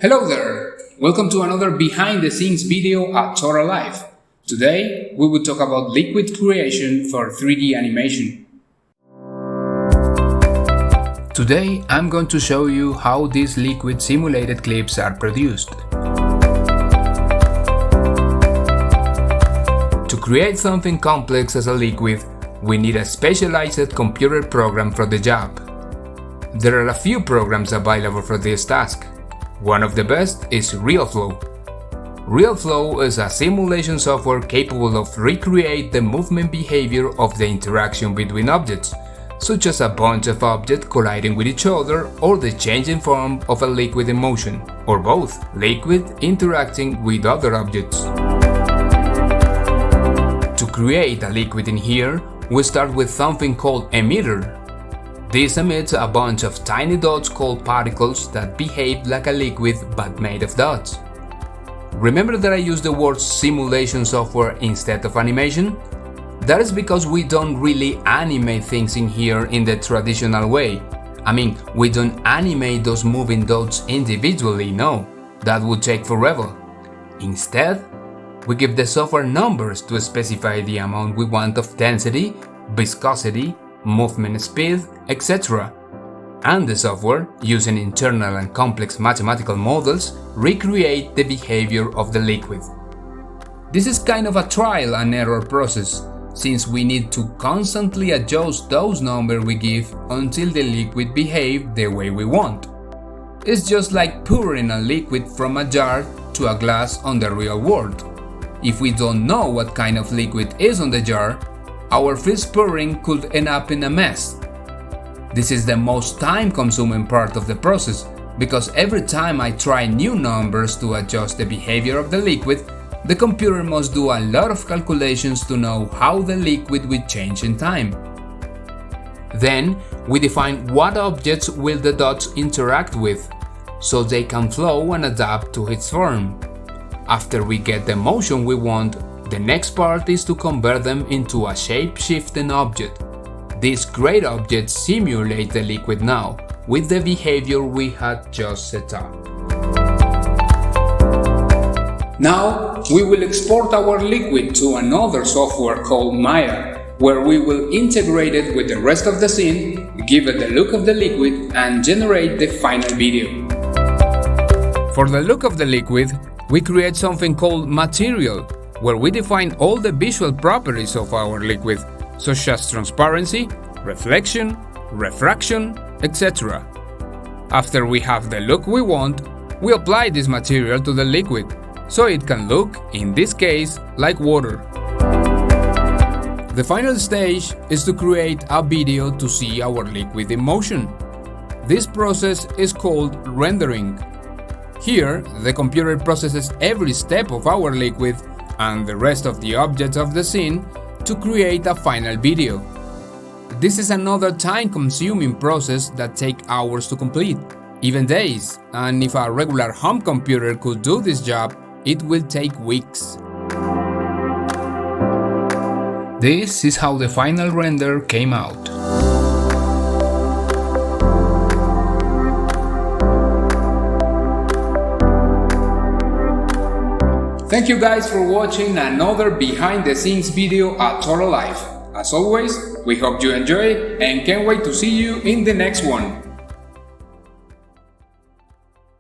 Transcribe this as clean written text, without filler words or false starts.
Hello there! Welcome to another behind the scenes video at Torahlive. Today we will talk about liquid creation for 3D animation. Today I'm going to show you how these liquid simulated clips are produced. To create something complex as a liquid, we need a specialized computer program for the job. There are a few programs available for this task. One of the best is Realflow. Realflow is a simulation software capable of recreate the movement behavior of the interaction between objects, such as a bunch of objects colliding with each other or the changing form of a liquid in motion, or both, liquid interacting with other objects. To create a liquid in here, we start with something called emitter. This emits a bunch of tiny dots called particles that behave like a liquid but made of dots. Remember that I used the word simulation software instead of animation? That is because we don't really animate things in here in the traditional way. I mean, we don't animate those moving dots individually, no, that would take forever. Instead, we give the software numbers to specify the amount we want of density, viscosity, movement speed, etc. And the software, using internal and complex mathematical models, recreate the behavior of the liquid. This is kind of a trial and error process, since we need to constantly adjust those numbers we give until the liquid behaves the way we want. It's just like pouring a liquid from a jar to a glass on the real world. If we don't know what kind of liquid is on the jar, our first pouring could end up in a mess. This is the most time-consuming part of the process, because every time I try new numbers to adjust the behavior of the liquid, the computer must do a lot of calculations to know how the liquid will change in time. Then, we define what objects will the dots interact with, so they can flow and adapt to its form. After we get the motion we want, the next part is to convert them into a shape-shifting object. These great objects simulate the liquid now, with the behavior we had just set up. Now, we will export our liquid to another software called Maya, where we will integrate it with the rest of the scene, give it the look of the liquid, and generate the final video. For the look of the liquid, we create something called material, where we define all the visual properties of our liquid, such as transparency, reflection, refraction, etc. After we have the look we want, we apply this material to the liquid, so it can look, in this case, like water. The final stage is to create a video to see our liquid in motion. This process is called rendering. Here, the computer processes every step of our liquid and the rest of the objects of the scene to create a final video. This is another time-consuming process that takes hours to complete, even days, and if a regular home computer could do this job, it will take weeks. This is how the final render came out. Thank you guys for watching another behind the scenes video at Torahlive. As always, we hope you enjoy it and can't wait to see you in the next one.